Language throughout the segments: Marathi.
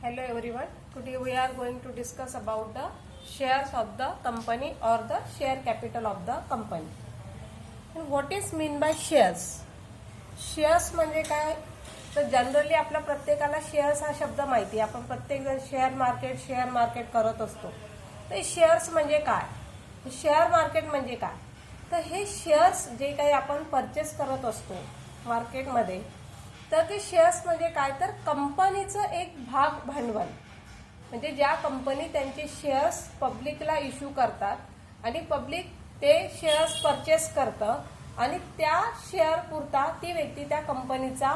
Hello everyone. Today we are going to discuss about the shares of the company or the share capital of the company. And what is mean by shares? Shares म्हणजे काय? तर जनरली आपल्या प्रत्येकाला शेअर्स हा शब्द माहिती आहे. आपण प्रत्येक जण शेअर मार्केट करत असतो. तर शेअर्स म्हणजे काय? शेअर मार्केट म्हणजे काय? तर हे शेअर्स जे काही आपण परचेस करत असतो मार्केटमध्ये, तर ते शेअर्स म्हणजे काय? तर कंपनीचं एक भाग भांडवल. म्हणजे ज्या कंपनी त्यांचे शेअर्स पब्लिकला इश्यू करतात आणि पब्लिक ते शेअर्स परचेस करतं आणि त्या शेअर पुरता ती व्यक्ती त्या कंपनीचा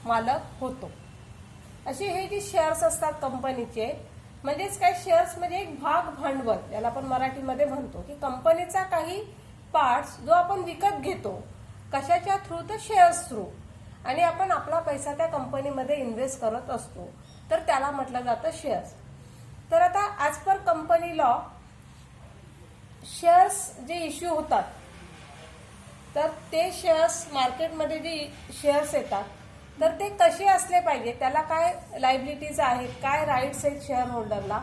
मालक होतो. असे हे जे शेअर्स असतात कंपनीचे, म्हणजेच काय, शेअर्स म्हणजे एक भाग भांडवल, याला आपण मराठीमध्ये म्हणतो की कंपनीचा काही पार्ट्स जो आपण विकत घेतो. कशाच्या थ्रू? तर शेअर्स थ्रू. आणि आपण आपला पैसा त्या कंपनीमध्ये इन्व्हेस्ट करत असतो, तर त्याला म्हटलं जातं शेअर्स. तर आता as per company law shares जे इश्यू होतात, तर ते शेअर्स मार्केटमध्ये जे शेअर्स येतात, तर ते कसे असले पाहिजे, त्याला काय लायबिलिटीज आहेत, काय राईट्स आहेत शेअर होल्डरला,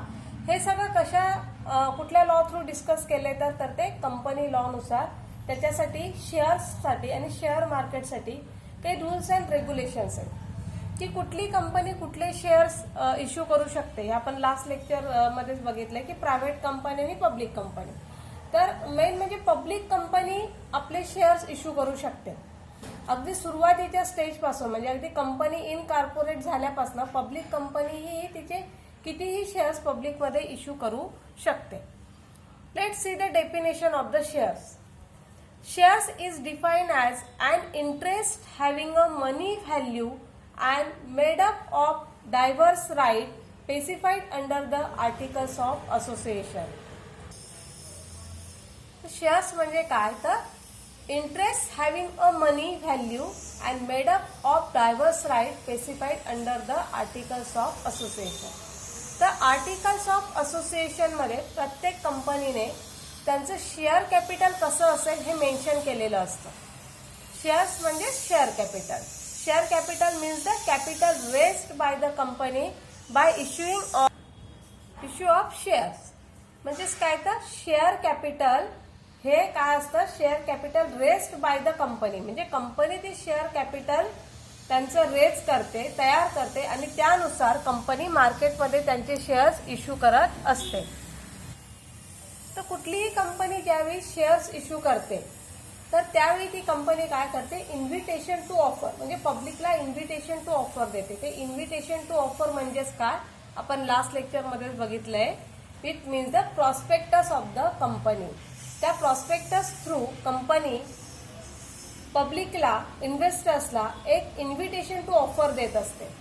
हे सगळं कुठल्या लॉ थ्रू डिस्कस केले तर ते कंपनी लॉनुसार त्याच्यासाठी शेअर्ससाठी आणि शेअर मार्केटसाठी काही रूल्स अँड रेग्युलेशन्स आहेत की कुठली कंपनी कुठले शेअर्स इश्यू करू शकते. हे आपण लास्ट लेक्चर मध्येच बघितलंय की प्रायव्हेट कंपनी आणि पब्लिक कंपनी. तर मेन म्हणजे पब्लिक कंपनी आपले शेअर्स इश्यू करू शकते. अगदी सुरुवातीच्या स्टेजपासून, म्हणजे अगदी कंपनी इन कॉर्पोरेट झाल्यापासून पब्लिक कंपनी ही तिचे कितीही शेअर्स पब्लिकमध्ये इश्यू करू शकते. Let's see the definition of the shares. Shares is defined as an interest having a money value and made up of diverse rights specified under the Articles of Association. Shares म्हणजे काय? तर interest having a money value and made up of divers right specified under the articles of association. तर आर्टिकल्स ऑफ असोसिएशन मध्ये प्रत्येक कंपनीने त्यांचं शेअर कॅपिटल कसं असेल हे मेन्शन केलेलं असतं. शेअर्स म्हणजे share capital. Share capital means the capital raised bye the company by issue of shares. म्हणजेच काय? तर शेअर कॅपिटल हे काय असतं? Share capital raised bye the company, म्हणजे कंपनी ते शेअर कॅपिटल त्यांचं रेज करते, तयार करते आणि त्यानुसार कंपनी मार्केटमध्ये त्यांचे शेअर्स इश्यू करत असते. तर कुठलीही कंपनी ज्यावेळी शेअर्स इश्यू करते, तर त्यावेळी ती कंपनी काय करते? इन्व्हिटेशन टू ऑफर, म्हणजे पब्लिकला इन्व्हिटेशन टू ऑफर देते. ते इन्व्हिटेशन टू ऑफर म्हणजेच काय? आपण लास्ट लेक्चरमध्येच बघितलंय. It means the prospectus of the company. त्या प्रॉस्पेक्टस थ्रू कंपनी पब्लिकला, इन्व्हेस्टर्सला एक इन्व्हिटेशन टू ऑफर देत असते.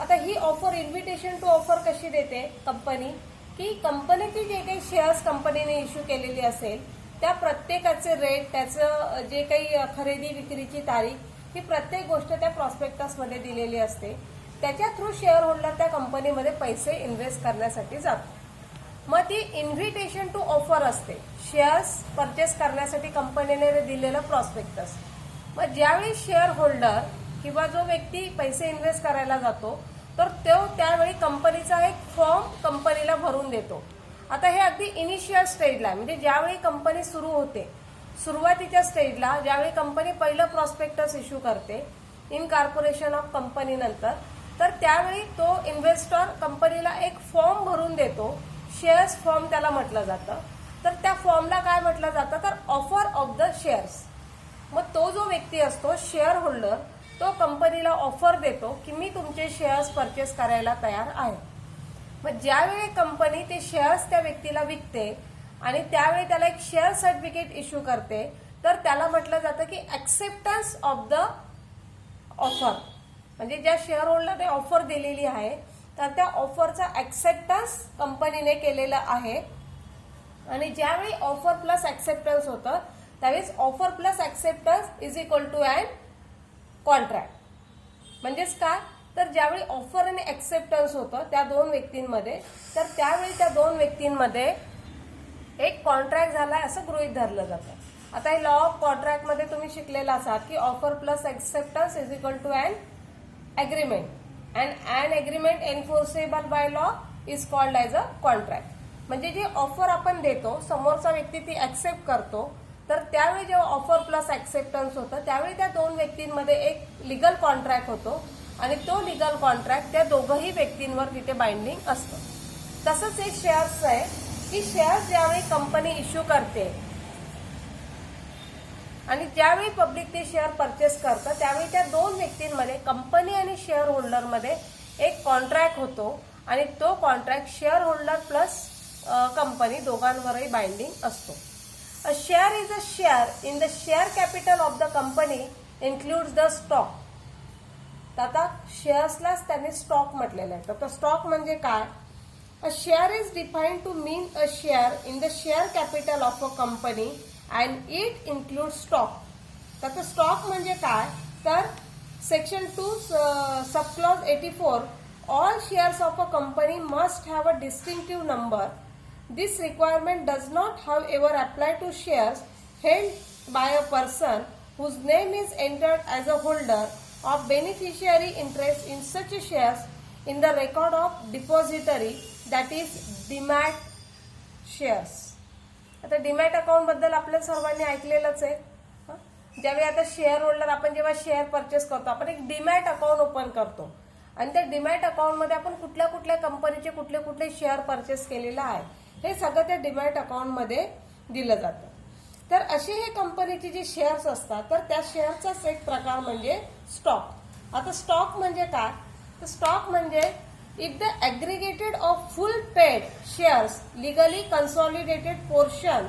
आता ही ऑफर, इन्व्हिटेशन टू ऑफर कशी देते कंपनी? की कंपनीची जे काही शेअर्स कंपनीने इश्यू केलेली असेल, त्या प्रत्येकाचे रेट, त्याचं जे काही खरेदी विक्रीची तारीख, ही प्रत्येक गोष्ट त्या प्रॉस्पेक्टसमध्ये दिलेली असते. त्याच्या थ्रू शेअर होल्डर त्या कंपनीमध्ये पैसे इन्व्हेस्ट करण्यासाठी जातो. मग ती इन्व्हिटेशन टू ऑफर असते शेअर्स परचेस करण्यासाठी कंपनीने दिलेलं प्रॉस्पेक्टस. मग ज्यावेळी शेअर होल्डर किंवा जो व्यक्ती पैसे इन्व्हेस्ट करायला जातो, तर तो त्यावेळी कंपनीचा एक फॉर्म कंपनीला भरून देतो. आता हे अगदी इनिशियल स्टेजला आहे, म्हणजे ज्यावेळी कंपनी सुरू होते, सुरुवातीच्या स्टेजला ज्यावेळी कंपनी पहिलं प्रॉस्पेक्टस इश्यू करते इन कॉर्पोरेशन ऑफ कंपनी नंतर, तर त्यावेळी तो इन्व्हेस्टर कंपनीला एक फॉर्म भरून देतो. शेअर्स फॉर्म त्याला म्हटलं जातं. तर त्या फॉर्मला काय म्हटलं जातं? तर ऑफर ऑफ द शेअर्स. मग तो जो व्यक्ती असतो शेअर होल्डर, तो कंपनीला ऑफर देतो की मी तुमचे शेअर्स परचेस करायला तयार आहे. मग ज्यावेळी कंपनी ते शेअर्स त्या व्यक्तीला विकते आणि त्यावेळी त्याला एक शेअर सर्टिफिकेट इश्यू करते, तर त्याला म्हटलं जातं की ऍक्सेप्टन्स ऑफ द ऑफर. म्हणजे ज्या शेअर होल्डरने ऑफर दिलेली आहे, तर त्या ऑफरचा ऍक्सेप्टन्स कंपनीने केलेलं आहे. आणि ज्यावेळी ऑफर प्लस ऍक्सेप्टन्स होतं, त्यावेळेस offer plus acceptance is equal to and contract. म्हणजेच काय? तर ज्यावेळी ऑफर आणि ऍक्सेप्टन्स होतं त्या दोन व्यक्तींमध्ये, तर त्यावेळी त्या दोन व्यक्तींमध्ये एक कॉन्ट्रॅक्ट झालाय असं गृहीत धरलं जातं. आता हे लॉ ऑफ कॉन्ट्रॅक्टमध्ये तुम्ही शिकलेला असाल की offer plus acceptance is equal to and agreement. And an agreement enforceable by law is called as a contract. म्हणजे जी ऑफर आपण देतो, समोरचा व्यक्ती ती ऍक्सेप्ट करतो, तर त्यावेळी जेव्हा ऑफर प्लस ऍक्सेप्टन्स होतं त्यावेळी त्या दोन व्यक्तींमध्ये एक लिगल कॉन्ट्रॅक्ट होतो आणि तो लिगल कॉन्ट्रॅक्ट त्या दोघंही व्यक्तींवर तिथे बाइंडिंग असतं. तसंच हे शेअर्स आहे की शेअर्स ज्यावेळी कंपनी इश्यू करते आणि ज्यावेळी पब्लिक ते शेअर परचेस करतं त्यावेळी त्या दोन व्यक्तींमध्ये कंपनी आणि शेअर होल्डरमध्ये एक कॉन्ट्रॅक्ट होतो आणि तो contract share holder plus company दोघांवरही बाइंडिंग असतो. A share is a share in the share capital of the company includes the stock. तर आता शेअर्सलाच त्यांनी स्टॉक म्हटलेलं आहे. तर स्टॉक म्हणजे काय? A share is defined to mean a share in the share capital of a company and it include stock. तर स्टॉक म्हणजे काय? तर section 2 subclause 84 all shares of a company must have a distinctive number. This requirement does not however apply to shares held by a person whose name is entered as a holder of beneficiary interest in such shares in the record of depository, that is demat shares. आता डीमॅट अकाउंट बद्दल आपल्या सर्वांनी ऐकलेलंच आहे. ज्यावेळी आता शेअर होल्डर आपण जेव्हा शेअर परचेस करतो आपण एक डीमॅट अकाउंट ओपन करतो आणि त्या डीमॅट अकाउंटमध्ये आपण कुठल्या कुठल्या कंपनीचे कुठले कुठले शेअर परचेस केलेलं आहे हे सगळं त्या डीमॅट अकाउंटमध्ये दिलं जातं. तर असे हे कंपनीचे जे शेअर्स असतात तर त्या शेअरचाच एक प्रकार म्हणजे स्टॉक. आता स्टॉक म्हणजे काय? तर स्टॉक म्हणजे if the aggregated of full paid shares legally consolidated portion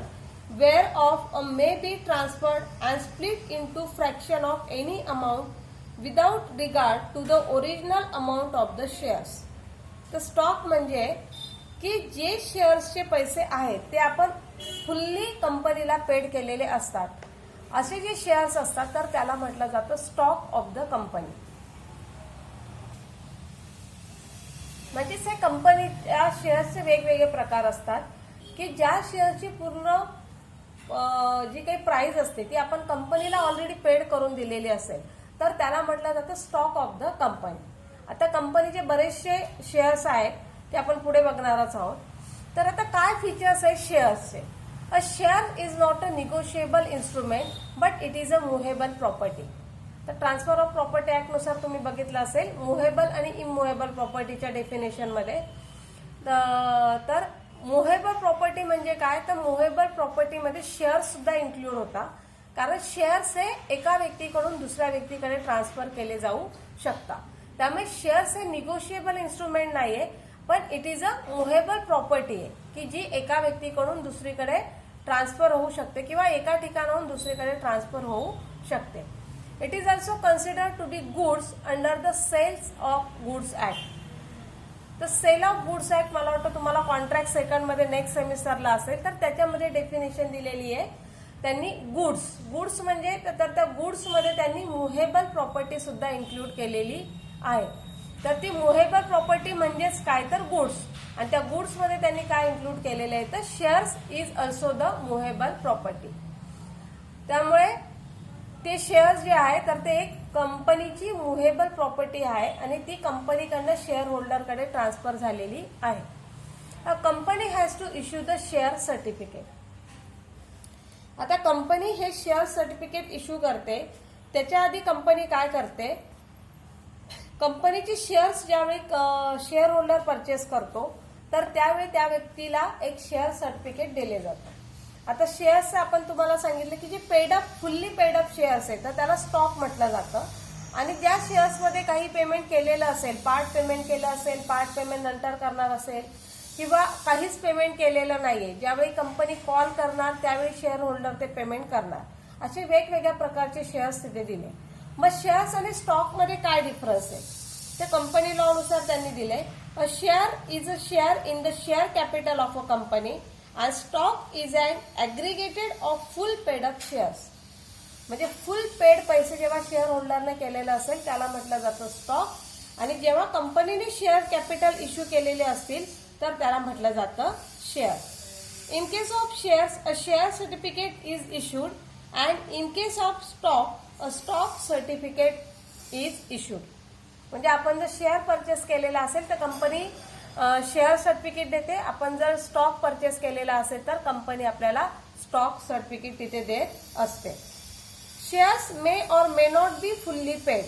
whereof may be transferred and split into fraction of any amount without regard to the original amount of the shares. तर स्टॉक म्हणजे की जे शेअर्सचे पैसे आहेत ते आपण फुल्ली कंपनीला पेड केलेले असतात. असे जे शेअर्स असतात तर त्याला म्हटलं जातं स्टॉक ऑफ द कंपनी. म्हणजेच हे कंपनीच्या शेअर्सचे वेगवेगळे प्रकार असतात की ज्या शेअरची पूर्ण जी काही प्राइस असते ती आपण कंपनीला ऑलरेडी पेड करून दिलेली असेल तर त्याला म्हटलं जातं स्टॉक ऑफ द कंपनी. आता कंपनीचे बरेचसे शेअर्स आहेत ते आपण पुढे बघणारच आहोत. तर आता काय फीचर्स आहेत शेअर्सचे? A share is not a negotiable instrument but it is a movable property. तर ट्रान्सफर ऑफ प्रॉपर्टी ऍक्टनुसार तुम्ही बघितलं असेल मुव्हेबल आणि इममुव्हेबल प्रॉपर्टीच्या डेफिनेशनमध्ये. तर मुव्हेबल प्रॉपर्टी म्हणजे काय? तर मुव्हेबल प्रॉपर्टीमध्ये शेअर्स सुद्धा इन्क्लूड होता कारण शेअर्स हे एका व्यक्तीकडून दुसऱ्या व्यक्तीकडे ट्रान्सफर केले जाऊ शकतात. त्यामुळे शेअर्स हे निगोशिएबल इन्स्ट्रुमेंट नाहीये पण it is a movable property आहे की जी एका व्यक्तीकडून दुसरीकडे ट्रान्सफर होऊ शकते किंवा एका ठिकाणाहून दुसरीकडे ट्रान्सफर होऊ शकते. It is also considered to be goods under the sales of goods act. तर सेल ऑफ गुड्स ऍक्ट मला वाटतं तुम्हाला कॉन्ट्रॅक्ट सेकंडमध्ये नेक्स्ट सेमिस्टरला असेल तर त्याच्यामध्ये डेफिनेशन दिलेली आहे त्यांनी. गुड्स म्हणजे तर त्या गुड्समध्ये त्यांनी मुव्हेबल प्रॉपर्टी सुद्धा इन्क्लूड केलेली आहे. तर ती मुव्हेबल प्रॉपर्टी म्हणजेच काय? तर गुड्स. आणि त्या गुड्समध्ये त्यांनी काय इन्क्लूड केलेले आहे? तर shares is also the movable property. त्यामुळे ते शेअर्स जे आहे तर ते एक कंपनीची मुव्हेबल प्रॉपर्टी आहे आणि ती कंपनीकडनं शेअर होल्डरकडे ट्रान्सफर झालेली आहे. Company has to issue the share certificate. आता कंपनी हे शेअर सर्टिफिकेट इश्यू करते त्याच्या आधी कंपनी काय करते? कंपनीचे शेअर्स ज्यावेळी शेअर होल्डर परचेस करतो तर त्यावेळी त्या व्यक्तीला एक शेअर सर्टिफिकेट दिले जातं. आता शेअर्स आपण तुम्हाला सांगितलं की जे पेडअप फुल्ली पेडअप शेअर्स आहेत तर त्याला स्टॉक म्हटलं जातं आणि ज्या शेअर्समध्ये काही पेमेंट केलेलं असेल, पार्ट पेमेंट केलं असेल, पार्ट पेमेंट नंतर करणार असेल किंवा काहीच पेमेंट केलेलं नाहीये, ज्यावेळी कंपनी कॉल करणार त्यावेळी शेअर होल्डर ते पेमेंट करणार, असे वेगवेगळ्या प्रकारचे शेअर्स तिथे दिले. मग शेअर्स आणि स्टॉकमध्ये काय डिफरन्स आहे? ते कंपनी लॉनुसार त्यांनी दिले. A share is a share in the share capital of a company and stock is an aggregated of full paid up shares. म्हणजे फुल पेड पैसे जेव्हा शेअर होल्डरने केलेलं असेल त्याला म्हटलं जातं स्टॉक आणि जेव्हा कंपनीने शेअर कॅपिटल इश्यू केलेले असतील तर त्याला म्हटलं जातं share. In case of shares a share certificate is issued and in case of stock a stock certificate is issued. म्हणजे आपण जर शेअर परचेस केलेला असेल तर कंपनी शेअर सर्टिफिकेट देते. आपण जर स्टॉक परचेस केलेला असेल तर कंपनी आपल्याला स्टॉक सर्टिफिकेट तिथे देत असते. शेअर्स मे और may not be fully paid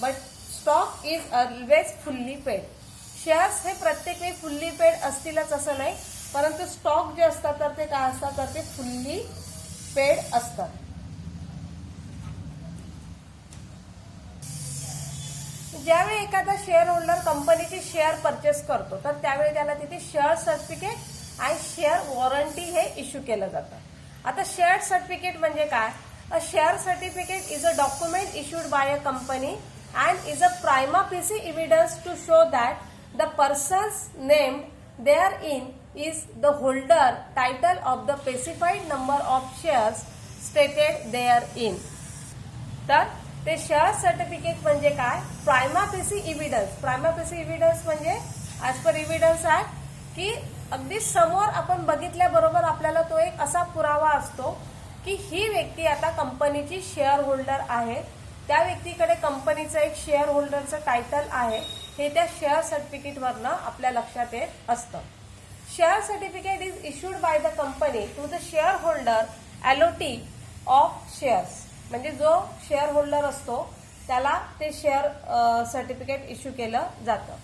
but stock is always fully paid. Shares हे प्रत्येक वेळी फुल्ली पेड असतीलच असं नाही, परंतु स्टॉक जे असतात तर ते काय असतात तर ते फुल्ली पेड असतात. ज्यावेळी एखादा शेअर होल्डर कंपनीचे शेअर परचेस करतो तर त्यावेळी त्याला तिथे शेअर सर्टिफिकेट आणि शेअर वॉरंटी हे इश्यू केलं जातं. आता शेअर सर्टिफिकेट म्हणजे काय? A share certificate is a document issued by a company and is a prima facie evidence to show that the persons named therein is the holder title of the specified number of shares stated therein. तर ते शेअर सर्टिफिकेट म्हणजे काय? प्रायमा फेसी इव्हिडन्स. प्रायमा फेसी इव्हिडन्स म्हणजे ऍज पर इव्हिडन्स ऍक्ट की अगदी समोर आपण बघितल्याबरोबर आपल्याला तो एक असा पुरावा असतो की ही व्यक्ती आता कंपनीची शेअर होल्डर आहे, त्या व्यक्तीकडे कंपनीचं एक शेअर होल्डरचं टायटल आहे, हे त्या शेअर सर्टिफिकेटवरनं आपल्या लक्षात येत असतं. Share certificate is issued by the company to the share holder allottee of shares. म्हणजे जो शेअर होल्डर असतो त्याला ते शेअर सर्टिफिकेट इश्यू केलं जातं.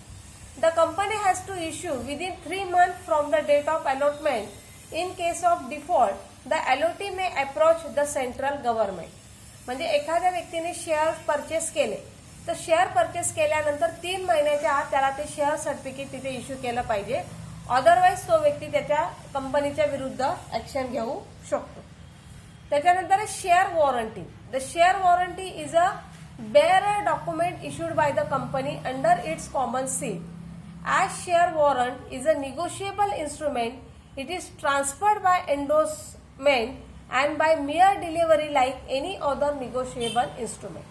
The company has to issue within 3 months from the date of allotment. In case of default the allottee may approach the central government. म्हणजे एखाद्या व्यक्तीने शेअर परचेस केले तर शेअर परचेस केल्यानंतर 3 महिन्याच्या आत त्याला ते शेअर सर्टिफिकेट तिथे इश्यू केलं पाहिजे. अदरवाईज तो व्यक्ती त्याच्या कंपनीच्या विरुद्ध ऍक्शन घेऊ शकतो. त्याच्यानंतर share warranty. The share warranty is a bearer document issued by the company under its common seal. As share warrant is a negotiable instrument. It is transferred by endorsement and by mere delivery like any other negotiable instrument.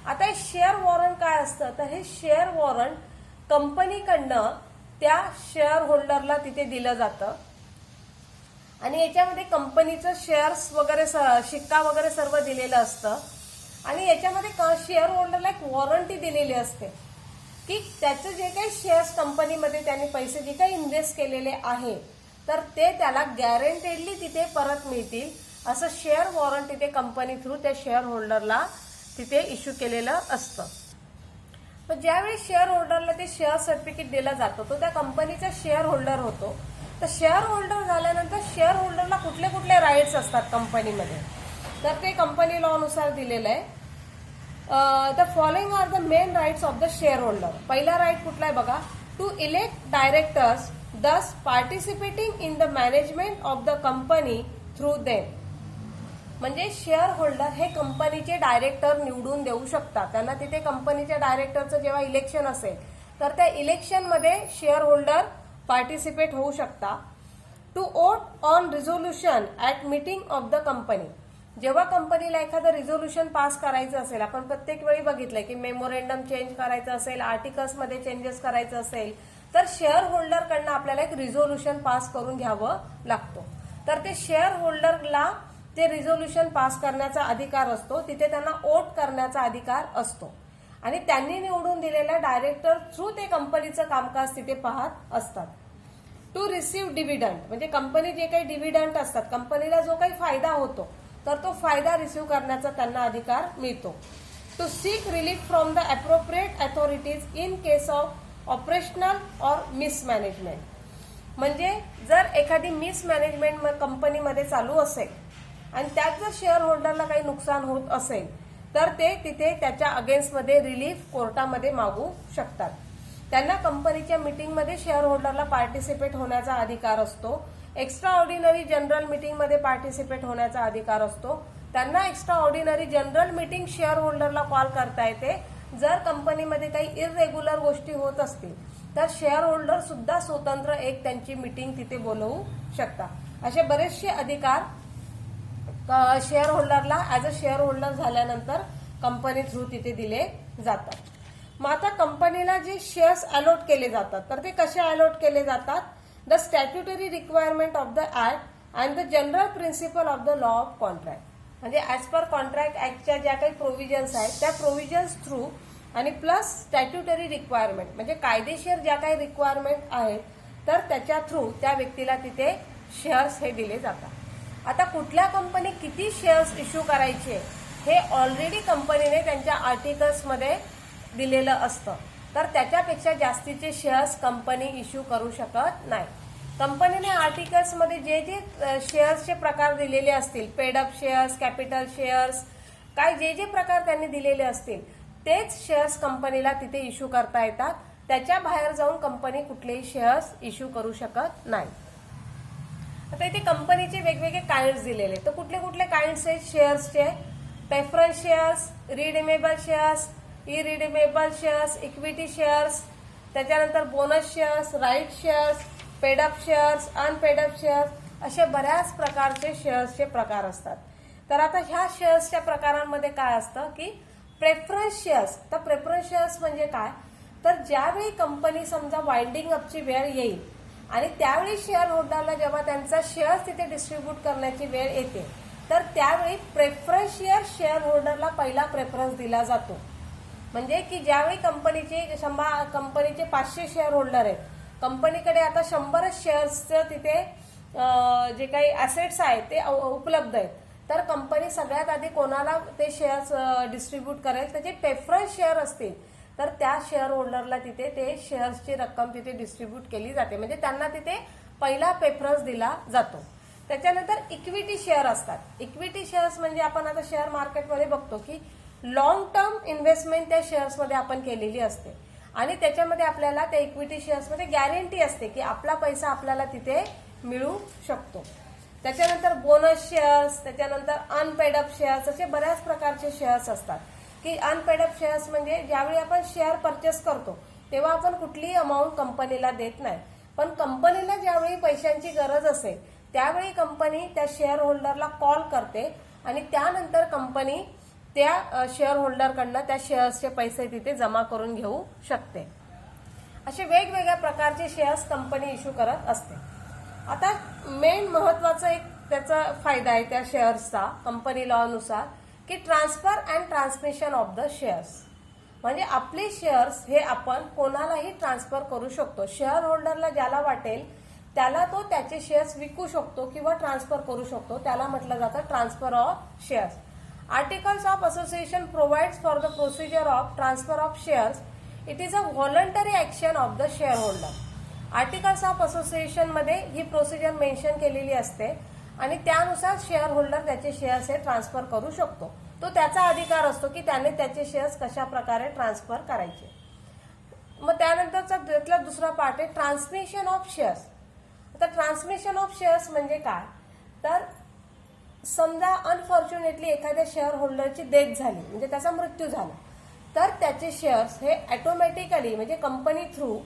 आता हे शेअर वॉरंट काय असतं तर हे शेअर वॉरंट कंपनीकडनं त्या शेअर होल्डरला तिथे दिलं जातं आणि याच्यामध्ये कंपनीचं शेअर्स वगैरे शिक्का वगैरे सर्व दिलेलं असतं आणि याच्यामध्ये शेअर होल्डरला एक वॉरंटी दिलेली असते की त्याचं जे काही शेअर्स कंपनीमध्ये त्यांनी पैसे जे काही इन्व्हेस्ट केलेले आहे तर ते त्याला गॅरंटेडली तिथे परत मिळतील असं शेअर वॉरंट तिथे कंपनी थ्रू त्या शेअर होल्डरला तिथे इश्यू केलेलं असतं. पण ज्यावेळी शेअर होल्डरला ते शेअर सर्टिफिकेट दिलं जातं तो त्या कंपनीचा शेअर होल्डर होतो. तर शेअर होल्डर झाल्यानंतर शेअर होल्डरला कुठले कुठले राईट्स असतात कंपनीमध्ये तर ते कंपनी लॉनुसार दिलेलं आहे. The following are the main rights of the share holder. पहिला राईट कुठला आहे बघा? To elect directors thus participating in the management of the company through them. म्हणजे शेअर होल्डर हे कंपनीचे डायरेक्टर निवडून देऊ शकतात. त्यांना तिथे कंपनीच्या डायरेक्टरचं जेव्हा इलेक्शन असेल तर त्या इलेक्शनमध्ये शेअर होल्डर पार्टिसिपेट होऊ शकता. To vote on resolution at meeting of the company. जेव्हा कंपनीला एखादं रिझोल्युशन पास करायचं असेल, आपण प्रत्येक वेळी बघितलंय की मेमोरेंडम चेंज करायचं असेल, आर्टिकल्समध्ये चेंजेस करायचं असेल तर शेअर होल्डरकडनं आपल्याला एक रिझोल्युशन पास करून घ्यावं लागतो. तर ते शेअर होल्डरला ते रिझोल्युशन पास करण्याचा अधिकार असतो, तिथे त्यांना वोट करण्याचा अधिकार असतो आणि त्यांनी निवडून दिलेल्या डायरेक्टर थ्रू ते कंपनीचं कामकाज तिथे पाहत असतात. टू रिसीव्ह डिव्हिडंड म्हणजे कंपनी जे काही डिव्हिडंड असतात, कंपनीला जो काही फायदा होतो तर तो फायदा रिसीव्ह करण्याचा त्यांना अधिकार मिळतो. To seek relief from the appropriate authorities in case of operational और मिसमॅनेजमेंट. म्हणजे जर एखादी मिसमॅनेजमेंट कंपनीमध्ये चालू असेल आणि त्यात जर शेअर होल्डरला काही नुकसान होत असेल तर ते तिथे त्याच्या अगेन्स्टमध्ये रिलीफ कोर्टामध्ये मागू शकतात. त्यांना कंपनीच्या मीटिंगमध्ये शेअर होल्डरला पार्टिसिपेट होण्याचा अधिकार असतो. एक्स्ट्रा ऑर्डिनरी जनरल मीटिंगमध्ये पार्टिसिपेट होण्याचा अधिकार असतो. त्यांना extraordinary general meeting share होल्डरला कॉल करता येते. जर कंपनीमध्ये काही इररेग्युलर गोष्टी होत असतील तर शेअर होल्डर सुद्धा स्वतंत्र एक त्यांची मीटिंग तिथे बोलवू शकतात. असे बरेचसे अधिकार शेअर होल्डरला ऍज अ शेअर होल्डर झाल्यानंतर कंपनी थ्रू तिथे दिले जातात. मग आता कंपनीला जे शेअर्स अलॉट केले जातात तर ते कसे अलॉट केले जातात? The statutory requirement of the act and the general principle of the law of contract. म्हणजे ऍज पर कॉन्ट्रॅक्ट ऍक्टच्या ज्या काही प्रोव्हिजन्स आहेत त्या प्रोव्हिजन्स थ्रू आणि प्लस स्टॅट्युटरी रिक्वायरमेंट म्हणजे कायदेशीर ज्या काही रिक्वायरमेंट आहेत तर त्याच्या थ्रू त्या व्यक्तीला तिथे शेअर्स हे दिले जातात. आता कुठल्या कंपनी किती शेअर्स इश्यू करायचे हे ऑलरेडी कंपनीने त्यांच्या आर्टिकल्समध्ये दिलेलं असतं. तर त्याच्यापेक्षा जास्तीचे शेअर्स कंपनी इश्यू करू शकत नाही. कंपनीने आर्टिकल्समध्ये जे जे शेअर्सचे प्रकार दिलेले असतील, paid up shares, capital shares, काय जे जे प्रकार त्यांनी दिलेले असतील तेच शेअर्स कंपनीला तिथे इश्यू करता येतात. त्याच्या बाहेर जाऊन कंपनी कुठलेही शेअर्स इश्यू करू शकत नाही. आता इथे कंपनीचे वेगवेगळे काइंड्स दिलेले, तर कुठले कुठले काइंड्स आहेत शेअर्सचे? Preference shares, redeemable shares, irredeemable shares, equity shares, त्याच्यानंतर bonus shares, right shares, paid up shares, unpaid up shares, असे बऱ्याच प्रकारचे शेअर्सचे प्रकार असतात. तर आता ह्या शेअर्सच्या प्रकारांमध्ये काय असतं की प्रेफरन्स शेअर्स. तर प्रेफरन्स शेअर्स म्हणजे काय, तर ज्यावेळी कंपनी समजा वाइंडिंग अपची वेळ येईल आणि त्यावेळी शेअर होल्डरला जेव्हा त्यांचा शेअर्स तिथे डिस्ट्रीब्यूट करण्याची वेळ येते तर त्यावेळी प्रेफरन्स शेअर होल्डरला पहिला प्रेफरन्स दिला जातो. म्हणजे की ज्यावेळी कंपनीचे 500 शेअर होल्डर आहेत, कंपनीकडे आता 100 शेअर्सचं तिथे जे काही ऍसेट्स आहेत ते उपलब्ध आहेत, तर कंपनी सगळ्यात आधी कोणाला ते शेअर्स डिस्ट्रीब्यूट करेल, त्याचे प्रेफरन्स शेअर असतील तर त्या शेअर होल्डरला तिथे ते शेअर्सची रक्कम तिथे डिस्ट्रीब्यूट केली जाते. म्हणजे त्यांना तिथे पहिला प्रेफरन्स दिला जातो. त्याच्यानंतर इक्विटी शेअर असतात. इक्विटी शेअर्स म्हणजे आपण आता शेअर मार्केटमध्ये बघतो की लॉंग टर्म इन्व्हेस्टमेंट त्या शेअर्समध्ये आपण केलेली असते आणि त्याच्यामध्ये आपल्याला त्या इक्विटी शेअर्समध्ये गॅरंटी असते की आपला पैसा आपल्याला तिथे मिळू शकतो. त्याच्यानंतर बोनस शेअर्स, त्याच्यानंतर अनपेड अप शेअर्स, असे बऱ्याच प्रकारचे शेअर्स असतात की अनपेड अप शेअर्स म्हणजे ज्यावेळी आपण शेअर परचेस करतो तेव्हा आपण कुठलीही अमाऊंट कंपनीला देत नाही, पण कंपनीला ज्यावेळी पैशांची गरज असेल त्यावेळी कंपनी त्या शेअर होल्डरला कॉल करते आणि त्यानंतर कंपनी त्या शेअर होल्डरकडनं त्या शेअर्सचे पैसे तिथे जमा करून घेऊ शकते. असे वेगवेगळ्या प्रकारचे शेअर्स कंपनी इश्यू करत असते. आता मेन महत्वाचा एक त्याचा फायदा आहे त्या शेअर्सचा कंपनी लॉनुसार की transfer and transmission of the shares. म्हणजे आपले शेअर्स हे आपण कोणालाही ट्रान्सफर करू शकतो. शेअर होल्डरला ज्याला वाटेल त्याला तो त्याचे शेअर्स विकू शकतो किंवा ट्रान्सफर करू शकतो. त्याला म्हटलं जातं transfer of shares. Articles of Association provides for the procedure of transfer of shares. It is a voluntary action of the shareholder. Articles of Association मध्ये ही प्रोसिजर मेन्शन केलेली असते आणि त्यानुसार शेअर होल्डर त्याचे शेअर्स हे ट्रान्सफर करू शकतो. तो त्याचा अधिकार असतो की त्याने त्याचे शेअर्स कशा प्रकारे ट्रान्सफर करायचे. मग त्यानंतरचा त्यातला दुसरा पार्ट आहे ट्रान्समिशन ऑफ शेअर्स. आता ट्रान्समिशन ऑफ शेअर्स म्हणजे काय, तर समजा अनफॉर्च्युनेटली एखाद्या शेअर होल्डरची डेथ झाली म्हणजे त्याचा मृत्यू झाला तर त्याचे शेअर्स हे ऑटोमॅटिकली म्हणजे कंपनी थ्रू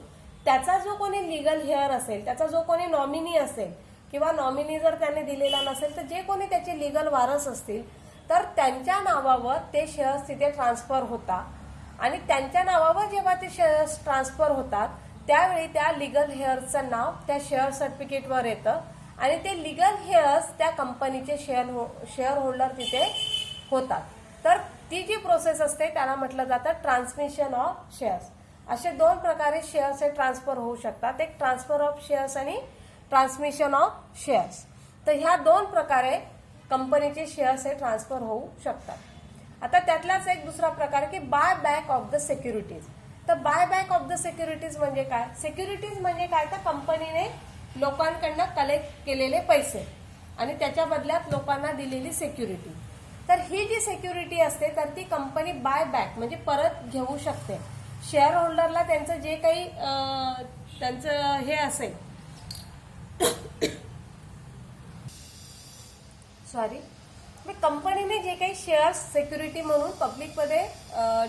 त्याचा जो कोणी लिगल हेअर असेल, त्याचा जो कोणी नॉमिनी असेल किंवा नॉमिनी जर त्याने दिलेला नसेल तर जे कोणी त्याचे लिगल वारस असतील तर त्यांच्या नावावर ते शेअर्स तिथे ट्रान्सफर होतात आणि त्यांच्या नावावर जेव्हा ते शेअर्स ट्रान्सफर होतात त्यावेळी त्या लिगल हेअरचं नाव त्या शेअर सर्टिफिकेटवर येतं आणि ते लिगल हेअर्स त्या कंपनीचे शेअर होल्डर तिथे होतात. तर ती जी प्रोसेस असते त्याला म्हटलं जातं ट्रान्समिशन ऑफ शेअर्स. असे दोन प्रकारे शेअर्स हे ट्रान्सफर होऊ शकतात, एक ट्रान्सफर ऑफ शेअर्स आणि ट्रान्समिशन ऑफ शेअर्स. तर ह्या दोन प्रकारे कंपनीचे शेअर्स हे ट्रान्सफर होऊ शकतात. आता त्यातलाच एक दुसरा प्रकार की buy back of the securities. तर buy back of the securities म्हणजे काय, सिक्युरिटीज म्हणजे काय, तर कंपनीने लोकांकडनं कलेक्ट केलेले पैसे आणि त्याच्या बदल्यात लोकांना दिलेली सिक्युरिटी. तर ही जी सिक्युरिटी असते तर ती कंपनी बाय बॅक म्हणजे परत घेऊ शकते. शेअर होल्डरला त्यांचं जे काही त्यांचं हे असेल कंपनीने जे काही शेअर्स सिक्युरिटी म्हणून पब्लिकमध्ये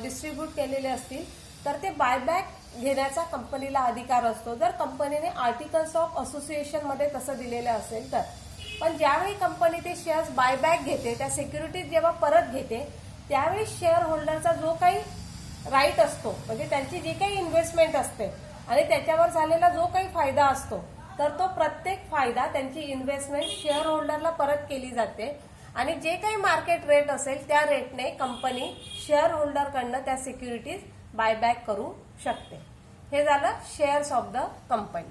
डिस्ट्रीब्यूट केलेले असतील तर ते बायबॅक घेण्याचा कंपनीला अधिकार असतो जर कंपनीने आर्टिकल्स ऑफ असोसिएशन मध्ये तसं दिलेलं असेल तर. पण ज्यावेळी कंपनी ते शेअर्स बायबॅक घेते, त्या सिक्युरिटीज जेव्हा परत घेते त्यावेळी शेअर होल्डरचा जो काही राईट असतो म्हणजे त्यांची जी काही इन्व्हेस्टमेंट असते आणि त्याच्यावर झालेला जो काही फायदा असतो तर तो प्रत्येक फायदा त्यांची इन्व्हेस्टमेंट शेअर होल्डरला परत केली जाते आणि जे काही मार्केट रेट असेल त्या रेटने कंपनी शेअर होल्डरकडनं त्या सिक्युरिटीज बायबॅक करू शकते. हे झालं शेअर्स ऑफ द कंपनी.